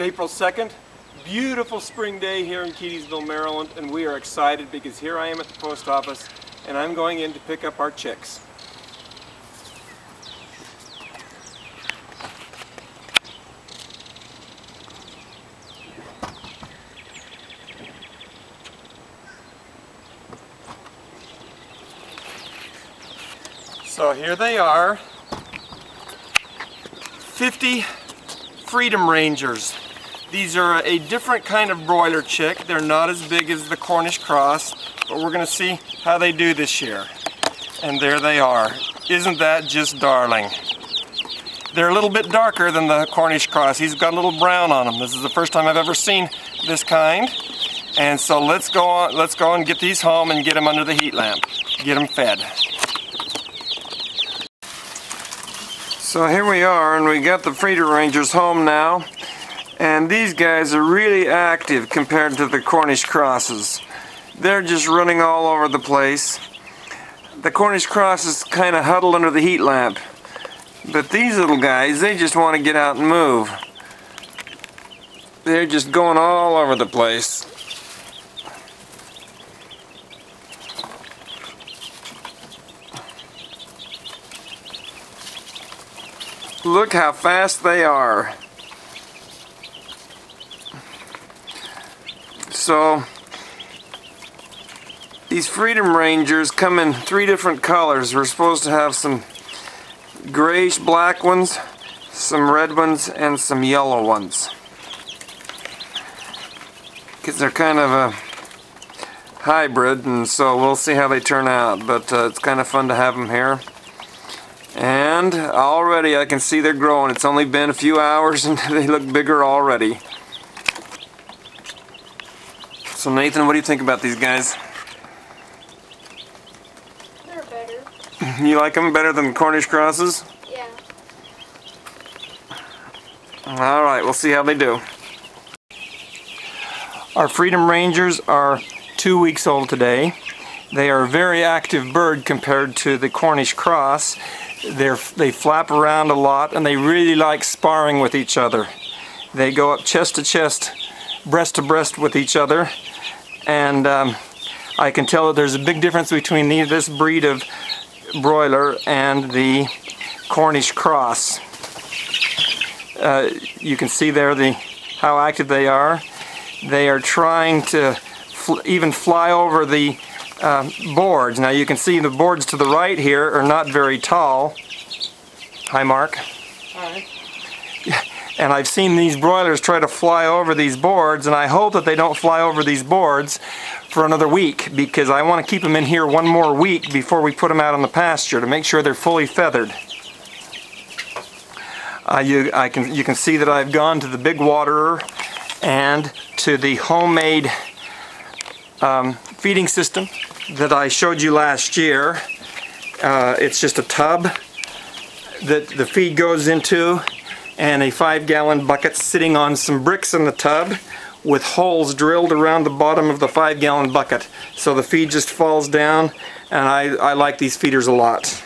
It's April 2nd, beautiful spring day here in Keedysville, Maryland, and we are excited because here I am at the post office and I'm going in to pick up our chicks. So here they are, 50 Freedom Rangers. These are a different kind of broiler chick. They're not as big as the Cornish cross, but we're going to see how they do this year. And there they are. Isn't that just darling? They're a little bit darker than the Cornish cross. He's got a little brown on them. This is the first time I've ever seen this kind. And so let's go and get these home and get them under the heat lamp. Get them fed. So here we are, and we got the Freedom Rangers home now, and these guys are really active compared to the Cornish crosses. They're just running all over the place. The Cornish cross is kind of huddled under the heat lamp, but these little guys, they just want to get out and move. They're just going all over the place. Look how fast they are. So these Freedom Rangers come in 3 different colors. We're supposed to have some grayish black ones, some red ones, and some yellow ones. Because they're kind of a hybrid, and so we'll see how they turn out. But it's kind of fun to have them here. And already I can see they're growing. It's only been a few hours and they look bigger already. So Nathan, what do you think about these guys? They're better. You like them better than Cornish crosses? Yeah. Alright, we'll see how they do. Our Freedom Rangers are 2 weeks old today. They are a very active bird compared to the Cornish cross. They flap around a lot, and they really like sparring with each other. They go up chest to chest, breast to breast with each other, and I can tell that there's a big difference between this breed of broiler and the Cornish cross. You can see there how active they are. They are trying to even fly over the boards. Now you can see the boards to the right here are not very tall. Hi, Mark. Hi. And I've seen these broilers try to fly over these boards, and I hope that they don't fly over these boards for another week, because I want to keep them in here one more week before we put them out on the pasture to make sure they're fully feathered. You can see that I've gone to the big waterer and to the homemade feeding system that I showed you last year. It's just a tub that the feed goes into, and a 5-gallon bucket sitting on some bricks in the tub with holes drilled around the bottom of the 5-gallon bucket. So the feed just falls down, and I like these feeders a lot.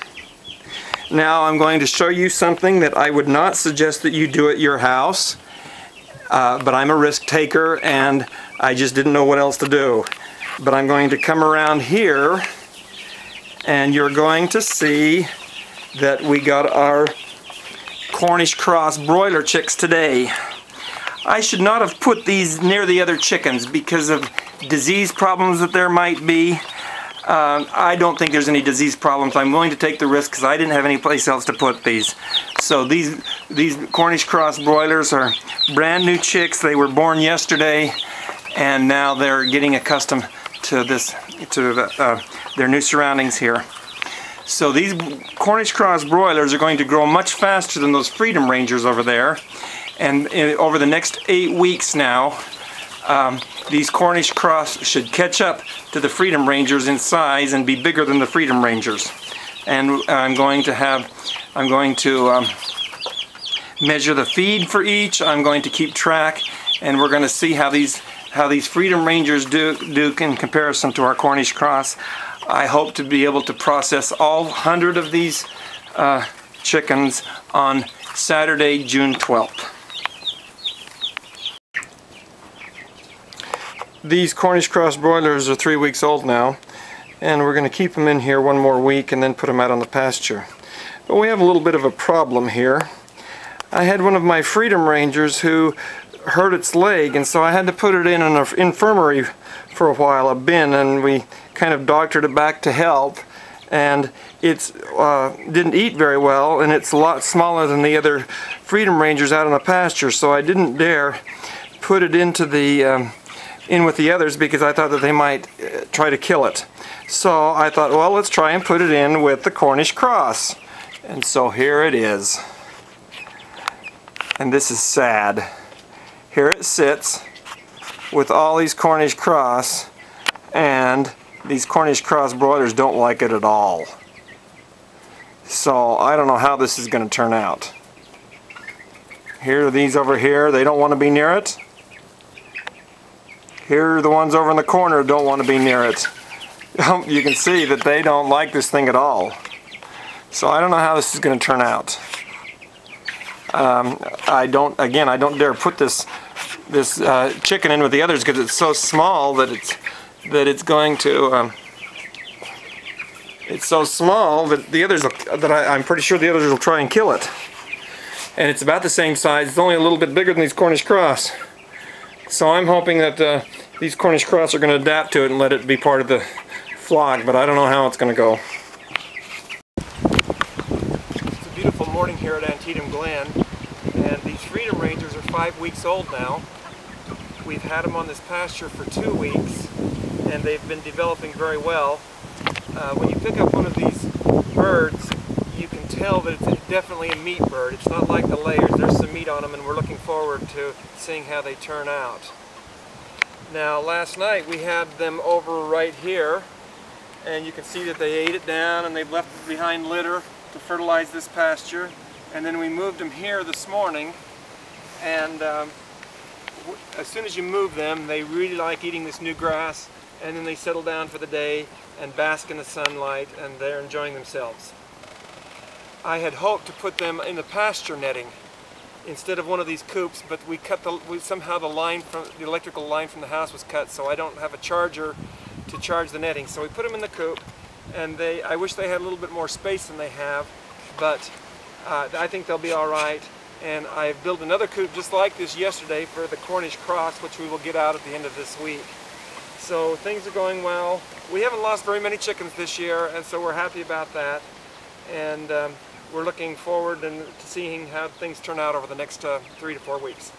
Now I'm going to show you something that I would not suggest that you do at your house, but I'm a risk taker and I just didn't know what else to do. But I'm going to come around here, and you're going to see that we got our Cornish cross broiler chicks today. I should not have put these near the other chickens because of disease problems that there might be. I don't think there's any disease problems. I'm willing to take the risk because I didn't have any place else to put these. So these Cornish cross broilers are brand new chicks. They were born yesterday, and now they're getting accustomed to their new surroundings here. So these Cornish cross broilers are going to grow much faster than those Freedom Rangers over there, and over the next 8 weeks now, these Cornish cross should catch up to the Freedom Rangers in size and be bigger than the Freedom Rangers. And I'm going to measure the feed for each. I'm going to keep track, and we're going to see how these Freedom Rangers do in comparison to our Cornish cross. I hope to be able to process all 100 of these chickens on Saturday, June 12th. These Cornish cross broilers are 3 weeks old now, and we're going to keep them in here one more week and then put them out on the pasture. But we have a little bit of a problem here. I had one of my Freedom Rangers who hurt its leg, and so I had to put it in an infirmary for a while, a bin, and we kind of doctored it back to health. And it didn't eat very well, and it's a lot smaller than the other Freedom Rangers out on the pasture, so I didn't dare put it into the in with the others because I thought that they might try to kill it. So I thought, well, let's try and put it in with the Cornish cross. And so here it is. And this is sad. Here it sits with all these Cornish cross, and these Cornish cross broilers don't like it at all. So I don't know how this is going to turn out. Here are these over here, they don't want to be near it. Here are the ones over in the corner who don't want to be near it. You can see that they don't like this thing at all. So I don't know how this is going to turn out. I don't dare put this chicken in with the others because it's so small that it's going to it's so small that the others I'm pretty sure the others will try and kill it. And it's about the same size. It's only a little bit bigger than these Cornish cross. So I'm hoping that these Cornish cross are going to adapt to it and let it be part of the flock, but I don't know how it's going to go. It's a beautiful morning here at Antietam Glen, and these Freedom Rangers are 5 weeks old now. We've had them on this pasture for 2 weeks, and they've been developing very well. When you pick up one of these birds, you can tell that it's definitely a meat bird. It's not like the layers. There's some meat on them, and we're looking forward to seeing how they turn out. Now, last night we had them over right here, and you can see that they ate it down and they've left behind litter to fertilize this pasture. And then we moved them here this morning, and as soon as you move them, they really like eating this new grass, and then they settle down for the day and bask in the sunlight, and they're enjoying themselves. I had hoped to put them in the pasture netting instead of one of these coops, but somehow the electrical line from the house was cut, so I don't have a charger to charge the netting. So we put them in the coop, and I wish they had a little bit more space than they have, but I think they'll be all right. And I built another coop just like this yesterday for the Cornish cross, which we will get out at the end of this week. So things are going well. We haven't lost very many chickens this year, and so we're happy about that. And we're looking forward to seeing how things turn out over the next 3 to 4 weeks.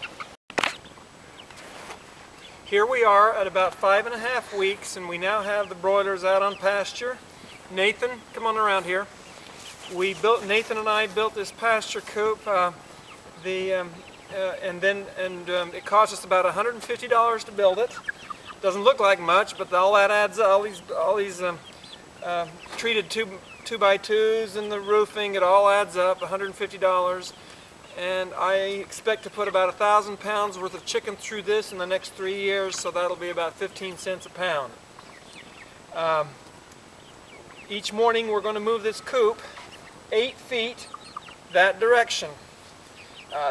Here we are at about 5.5 weeks, and we now have the broilers out on pasture. Nathan, come on around here. Nathan and I built this pasture coop, and it cost us about $150 to build it. Doesn't look like much, but all that adds up. All these treated 2x2s and the roofing, it all adds up, $150. And I expect to put about 1,000 pounds worth of chicken through this in the next 3 years, so that'll be about 15 cents a pound. Each morning we're going to move this coop 8 feet that direction.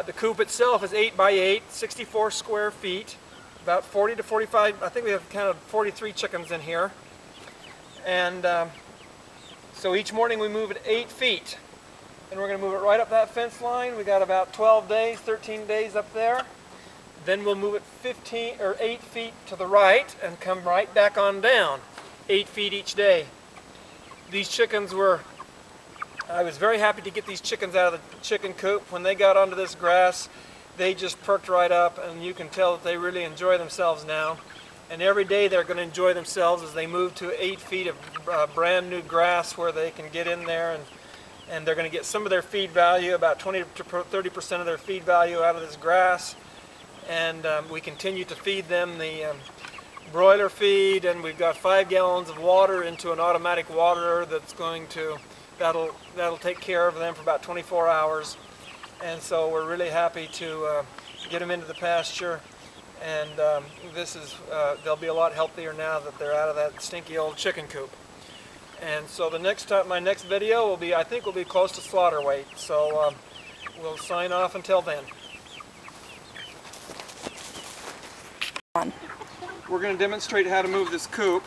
The coop itself is 8 by 8, 64 square feet, about 40 to 45, I think we have counted 43 chickens in here. And so each morning we move it 8 feet. And we're going to move it right up that fence line. We got about 12 days, 13 days up there. Then we'll move it 8 feet to the right and come right back on down, 8 feet each day. These chickens I was very happy to get these chickens out of the chicken coop. When they got onto this grass, they just perked right up, and you can tell that they really enjoy themselves now. And every day they're going to enjoy themselves as they move to 8 feet of brand new grass where they can get in there, and they're going to get some of their feed value, about 20 to 30% of their feed value out of this grass. And we continue to feed them the broiler feed, and we've got 5 gallons of water into an automatic waterer that'll take care of them for about 24 hours. And so we're really happy to get them into the pasture, and they'll be a lot healthier now that they're out of that stinky old chicken coop. And so my next video will be, I think, will be close to slaughter weight. So we'll sign off until then. we're going to demonstrate how to move this coop.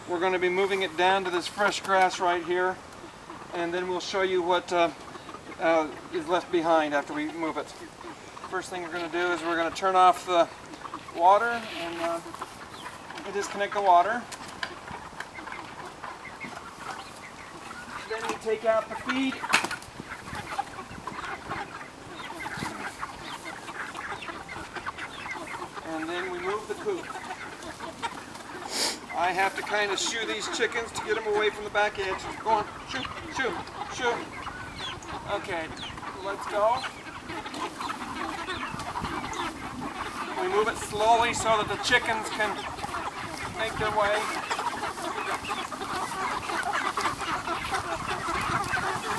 We're going to be moving it down to this fresh grass right here, and then we'll show you what is left behind after we move it. First thing we're going to do is we're going to turn off the water and disconnect the water. Then we take out the feed. And then we move the coop. I have to kind of shoo these chickens to get them away from the back edge. Go on, shoo, shoo, shoo. Okay, let's go. We move it slowly so that the chickens can make their way.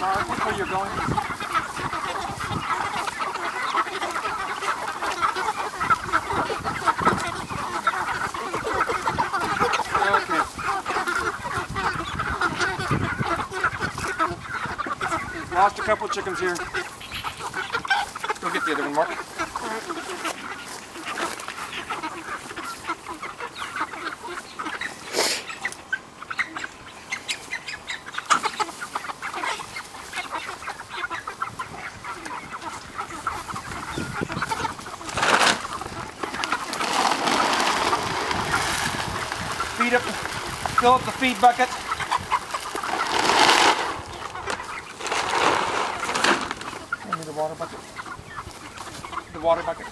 Mark, look where you're going. Lost a couple of chickens here. Go get the other one, Mark. Fill up the feed bucket. The water bucket. The water bucket.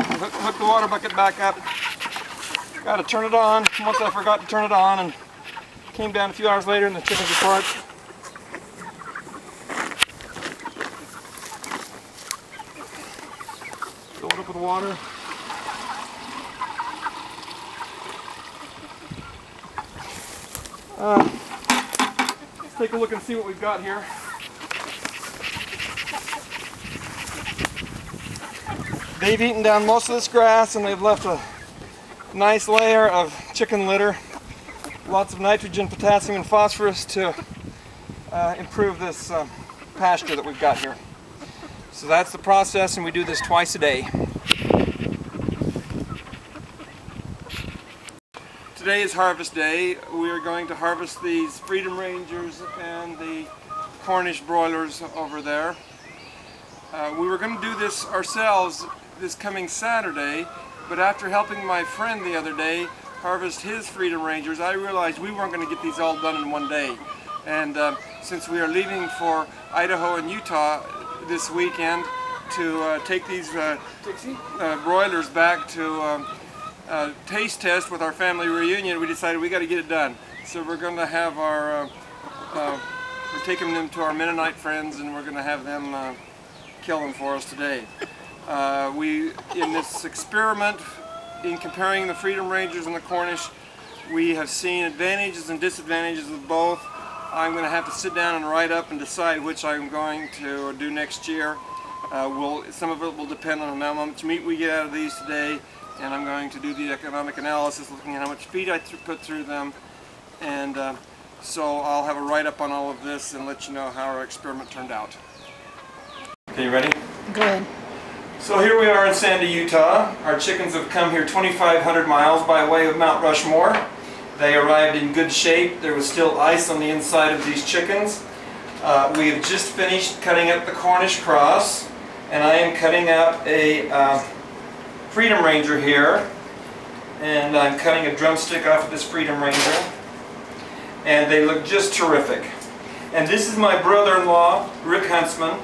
Hook the water bucket back up. Got to turn it on. Once I forgot to turn it on and came down a few hours later and the chickens were parched. Fill it up with water. Let's take a look and see what we've got here. They've eaten down most of this grass and they've left a nice layer of chicken litter. Lots of nitrogen, potassium, and phosphorus to improve this pasture that we've got here. So that's the process, and we do this twice a day. Today is harvest day. We are going to harvest these Freedom Rangers and the Cornish broilers over there. We were going to do this ourselves this coming Saturday, but after helping my friend the other day harvest his Freedom Rangers, I realized we weren't going to get these all done in one day. And since we are leaving for Idaho and Utah this weekend to take these broilers back to taste test with our family reunion, we decided we got to get it done. So we're going to have our, we're taking them to our Mennonite friends, and we're going to have them kill them for us today. In this experiment, in comparing the Freedom Rangers and the Cornish, we have seen advantages and disadvantages of both. I'm going to have to sit down and write up and decide which I'm going to do next year. Some of it will depend on how much meat we get out of these today, and I'm going to do the economic analysis looking at how much feed I put through them, and so I'll have a write-up on all of this and let you know how our experiment turned out. Okay, you ready? Go ahead. So here we are in Sandy, Utah. Our chickens have come here 2,500 miles by way of Mount Rushmore. They arrived in good shape. There was still ice on the inside of these chickens. We have just finished cutting up the Cornish cross, and I am cutting up a Freedom Ranger here, and I'm cutting a drumstick off of this Freedom Ranger, and they look just terrific. And this is my brother-in-law, Rick Huntsman.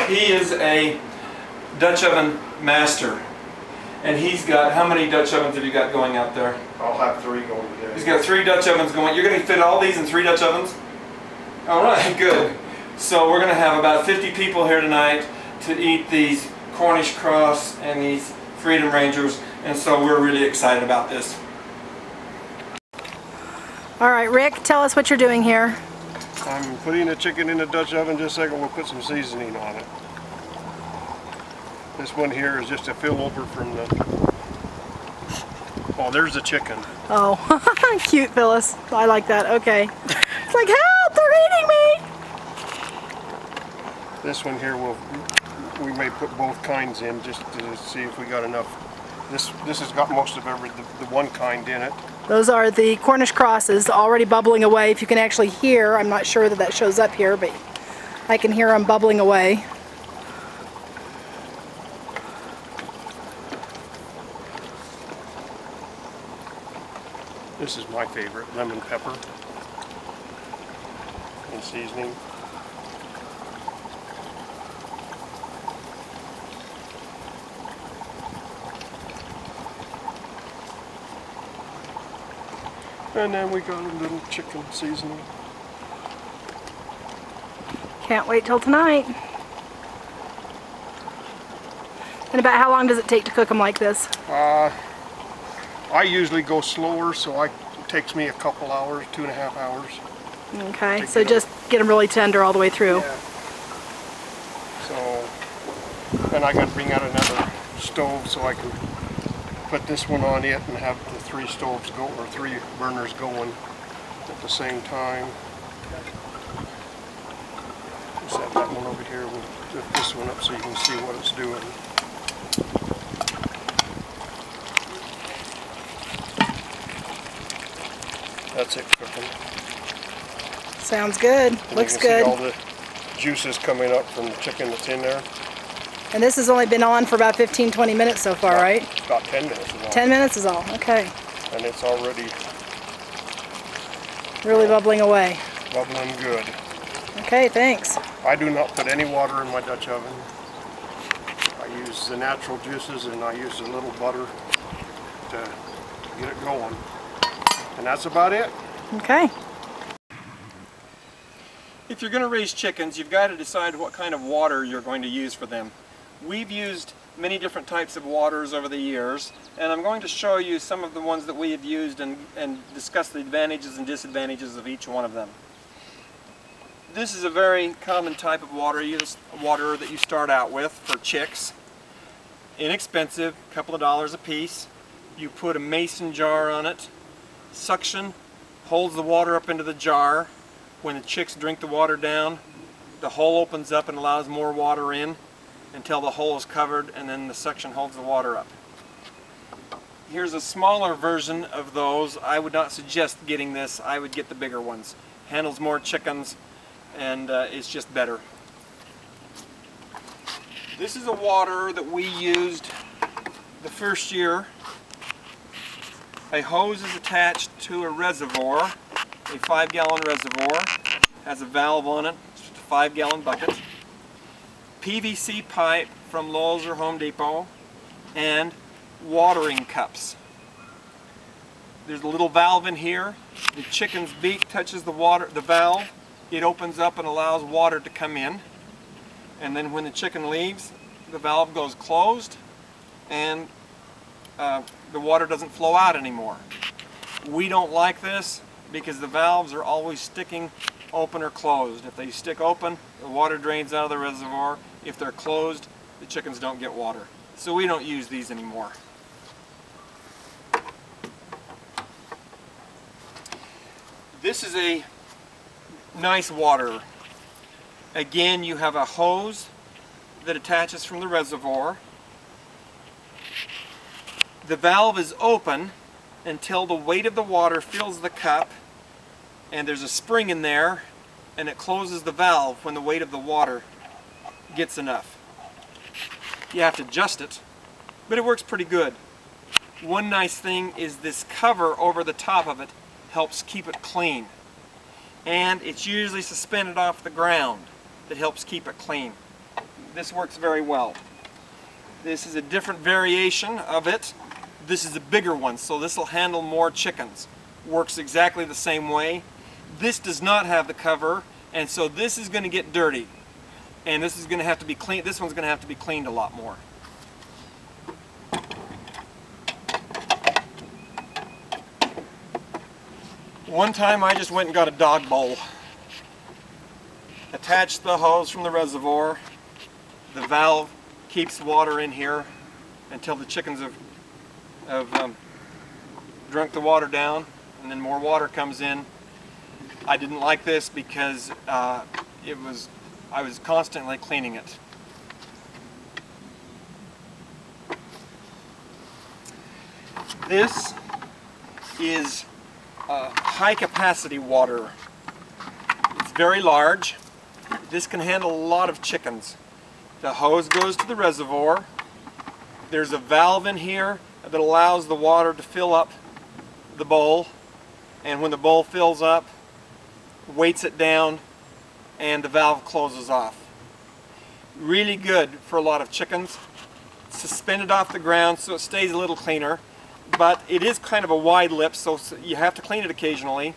He is a Dutch oven master, and he's got, how many Dutch ovens have you got going out there? I'll have 3 going today. He's got 3 Dutch ovens going. You're going to fit all these in 3 Dutch ovens? Alright, good. So we're going to have about 50 people here tonight to eat these Cornish cross and these Freedom Rangers, and so we're really excited about this. Alright, Rick, tell us what you're doing here. I'm putting the chicken in the Dutch oven. Just a second, we'll put some seasoning on it. This one here is just a fill over from the... Oh, there's the chicken. Oh, cute, Phyllis. I like that. Okay. It's like, help! They're eating me! This one here we'll we may put both kinds in just to see if we got enough. This has got most of the one kind in it. Those are the Cornish crosses already bubbling away. If you can actually hear, I'm not sure that that shows up here, but I can hear them bubbling away. This is my favorite, lemon pepper and seasoning. And then we got a little chicken seasoning. Can't wait till tonight. And about how long does it take to cook them like this? I usually go slower, so it takes me a couple hours, 2.5 hours. Okay, so just get them really tender all the way through. Yeah. So, then I got to bring out another stove so I can put this one on it and have the 3 stoves go, or 3 burners going at the same time. Set that one over here. We'll lift this one up so you can see what it's doing. That's it cooking. Sounds good. And Looks you can good. see all the juices coming up from the chicken that's in there. And this has only been on for about 15-20 minutes so far, right? About 10 minutes is all. 10 minutes is all. Okay. And it's already Really bubbling away. bubbling good. Okay, thanks. I do not put any water in my Dutch oven. I use the natural juices and I use a little butter to get it going. And that's about it. Okay. If you're going to raise chickens, you've got to decide what kind of water you're going to use for them. We've used many different types of waters over the years, and I'm going to show you some of the ones that we have used and discuss the advantages and disadvantages of each one of them. This is a very common type of water that you start out with for chicks. Inexpensive, a couple of dollars a piece. You put a mason jar on it. Suction holds the water up into the jar. When the chicks drink the water down, the hole opens up and allows more water in until the hole is covered, and then the suction holds the water up. Here's a smaller version of those. I would not suggest getting this. I would get the bigger ones. Handles more chickens and it's just better. This is a water that we used the first year. A hose is attached to a reservoir, a 5-gallon reservoir, has a valve on it, it's a 5-gallon bucket, PVC pipe from Lowe's or Home Depot, and watering cups. There's a little valve in here. The chicken's beak touches the valve. It opens up and allows water to come in. And then when the chicken leaves, the valve goes closed and the water doesn't flow out anymore. We don't like this because the valves are always sticking open or closed. If they stick open, the water drains out of the reservoir. If they're closed, the chickens don't get water. So we don't use these anymore. This is a nice water. Again, you have a hose that attaches from the reservoir. The valve is open until the weight of the water fills the cup, and there's a spring in there, and it closes the valve when the weight of the water gets enough. You have to adjust it, but it works pretty good. One nice thing is this cover over the top of it helps keep it clean, and it's usually suspended off the ground that helps keep it clean. This works very well. This is a different variation of it. This is a bigger one, so this will handle more chickens. Works exactly the same way. This does not have the cover, and so this is going to get dirty, and this is going to have to be cleaned. This one's going to have to be cleaned a lot more. One time I just went and got a dog bowl. Attached the hose from the reservoir. The valve keeps water in here until the chickens have drunk the water down, and then more water comes in. I didn't like this because I was constantly cleaning it. This is high capacity water. It's very large. This can handle a lot of chickens. The hose goes to the reservoir. There's a valve in here that allows the water to fill up the bowl, and when the bowl fills up, weights it down, and the valve closes off. Really good for a lot of chickens. Suspended off the ground so it stays a little cleaner, but it is kind of a wide lip, so you have to clean it occasionally.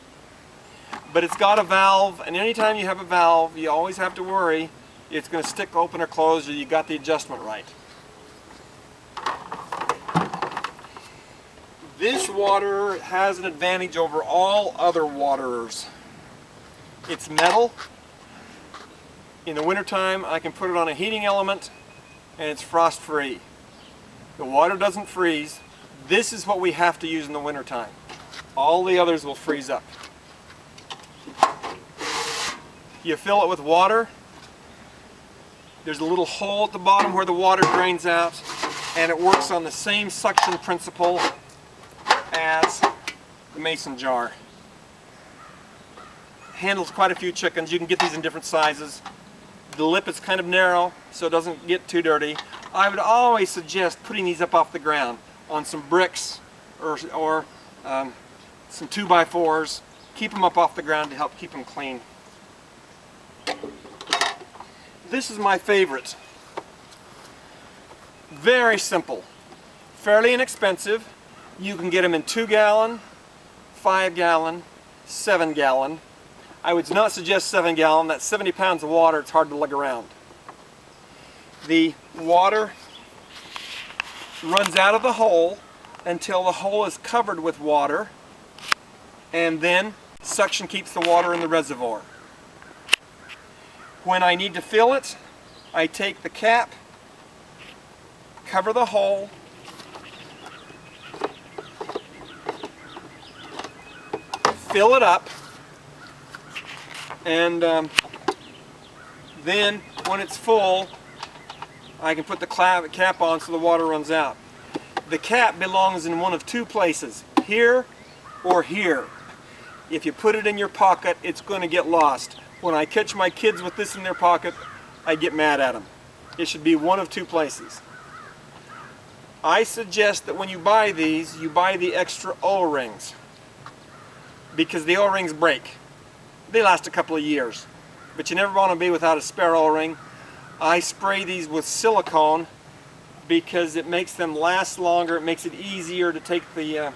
But it's got a valve, and anytime you have a valve, you always have to worry it's going to stick open or close, or you got the adjustment right. This water has an advantage over all other waterers. It's metal. In the wintertime, I can put it on a heating element, and it's frost free. The water doesn't freeze. This is what we have to use in the wintertime. All the others will freeze up. You fill it with water. There's a little hole at the bottom where the water drains out, and it works on the same suction principle as the mason jar. Handles quite a few chickens. You can get these in different sizes. The lip is kind of narrow, so it doesn't get too dirty. I would always suggest putting these up off the ground on some bricks or some 2x4s. Keep them up off the ground to help keep them clean. This is my favorite. Very simple. Fairly inexpensive. You can get them in 2-gallon, 5-gallon, 7-gallon. I would not suggest 7-gallon. That's 70 pounds of water. It's hard to lug around. The water runs out of the hole until the hole is covered with water, and then suction keeps the water in the reservoir. When I need to fill it, I take the cap, cover the hole, fill it up, and then when it's full, I can put the cap on so the water runs out. The cap belongs in one of two places, here or here. If you put it in your pocket, it's going to get lost. When I catch my kids with this in their pocket, I get mad at them. It should be one of two places. I suggest that when you buy these, you buy the extra O-rings, because the O-rings break. They last a couple of years, but you never want to be without a spare O-ring. I spray these with silicone because it makes them last longer. It makes it easier to take the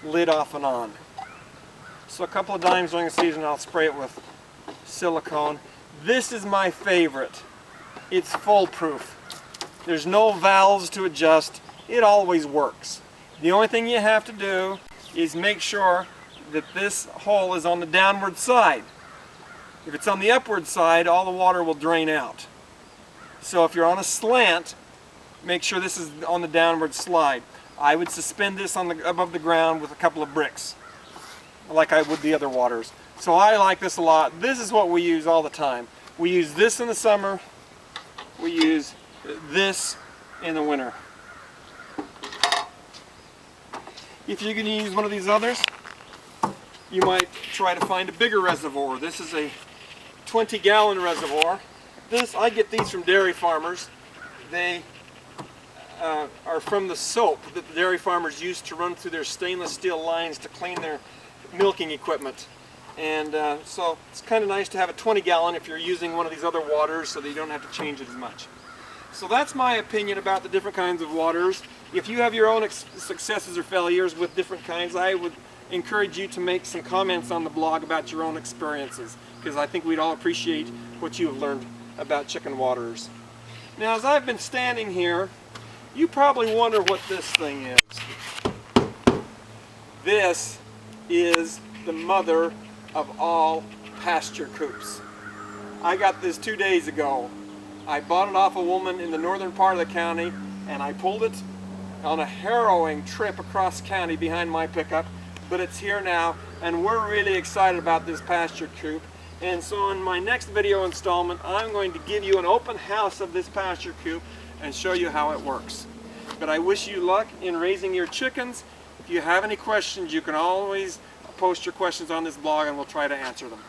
lid off and on. So a couple of times during the season I'll spray it with silicone. This is my favorite. It's foolproof. There's no valves to adjust. It always works. The only thing you have to do is make sure that this hole is on the downward side. If it's on the upward side, all the water will drain out. So if you're on a slant, make sure this is on the downward slide. I would suspend this on above the ground with a couple of bricks, like I would the other waters. So I like this a lot. This is what we use all the time. We use this in the summer. We use this in the winter. If you're going to use one of these others, you might try to find a bigger reservoir. This is a 20-gallon reservoir. I get these from dairy farmers. They are from the soap that the dairy farmers use to run through their stainless steel lines to clean their milking equipment. And so it's kind of nice to have a 20-gallon if you're using one of these other waters so that you don't have to change it as much. So that's my opinion about the different kinds of waters. If you have your own successes or failures with different kinds, I would encourage you to make some comments on the blog about your own experiences, because I think we'd all appreciate what you have learned about chicken waterers. Now, as I've been standing here, you probably wonder what this thing is. This is the mother of all pasture coops. I got this 2 days ago. I bought it off a woman in the northern part of the county, and I pulled it on a harrowing trip across the county behind my pickup, but it's here now, and we're really excited about this pasture coop. And so in my next video installment, I'm going to give you an open house of this pasture coop and show you how it works. But I wish you luck in raising your chickens, If you have any questions, you can always post your questions on this blog and we'll try to answer them.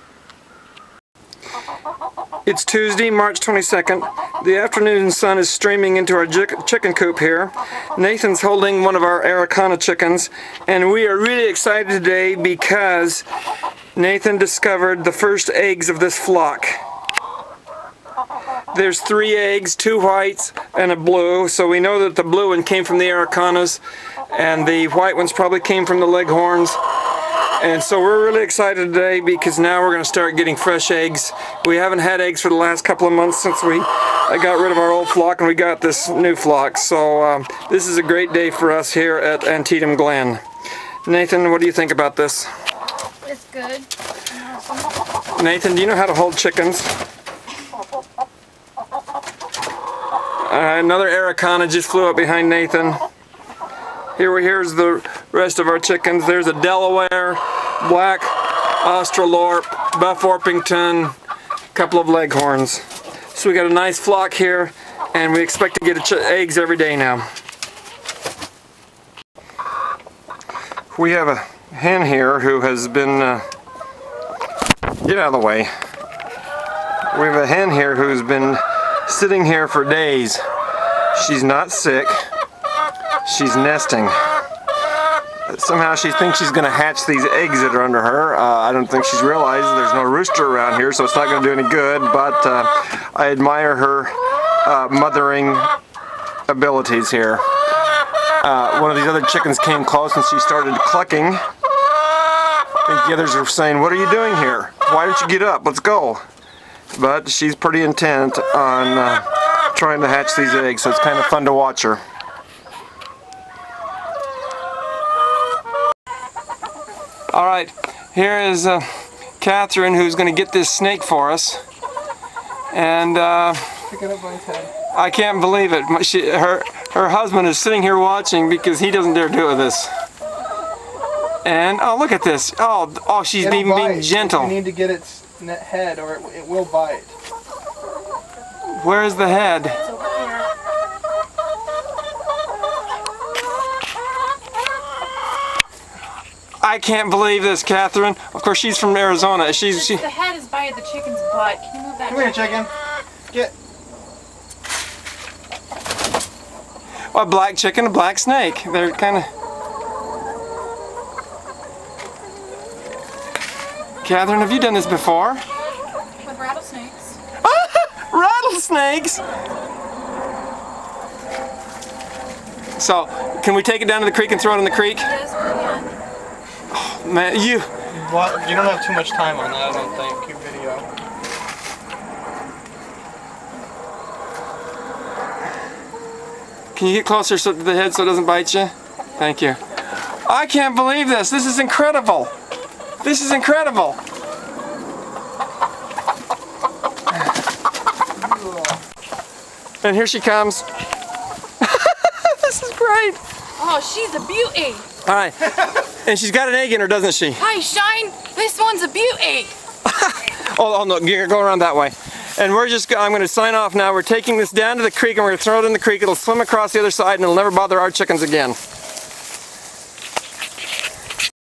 It's Tuesday, March 22nd. The afternoon sun is streaming into our chicken coop here. Nathan's holding one of our Araucana chickens, and we are really excited today because Nathan discovered the first eggs of this flock. There's 3 eggs, 2 whites and a blue, so we know that the blue one came from the Araucanas and the white ones probably came from the Leghorns. And so we're really excited today because now we're going to start getting fresh eggs. We haven't had eggs for the last couple of months since I got rid of our old flock and we got this new flock. So this is a great day for us here at Antietam Glen. Nathan, what do you think about this? It's good. Nathan, do you know how to hold chickens? Another Araucana just flew up behind Nathan. Here's the rest of our chickens. There's a Delaware, Black Australorp, Buff Orpington, a couple of Leghorns. So we got a nice flock here, and we expect to get eggs every day now. We have a hen here who has been, get out of the way. We have a hen here who's been sitting here for days. She's not sick. She's nesting. Somehow she thinks she's going to hatch these eggs that are under her. I don't think she's realized there's no rooster around here, so it's not going to do any good, but I admire her mothering abilities here. One of these other chickens came close and she started clucking. I think the others are saying, "What are you doing here? Why don't you get up? Let's go." But she's pretty intent on trying to hatch these eggs, so it's kind of fun to watch her. Alright, here is Catherine, who's going to get this snake for us. And Pick it up by his head. I can't believe it. Her husband is sitting here watching because he doesn't dare do it with this. And, oh, look at this. Oh, she's even being gentle. You need to get its head or it will bite. Where's the head? It's over here. I can't believe this, Catherine. Of course, she's from Arizona. The head is by the chicken's butt. Can you move that? Come here, chicken. Get. A black chicken, a black snake. They're kind of... Catherine, have you done this before? With rattlesnakes. Rattlesnakes! So, can we take it down to the creek and throw it in the creek? Yes, we can. Man, you don't have too much time on that, I don't think, your video. Can you get closer to the head so it doesn't bite you? Thank you. I can't believe this. This is incredible. This is incredible. And here she comes. This is great. Oh, she's a beauty. All right. And she's got an egg in her, doesn't she? Hi, Shine. This one's a beauty. Oh no, go around that way. And I'm going to sign off now. We're taking this down to the creek and we're going to throw it in the creek. It'll swim across the other side and it'll never bother our chickens again.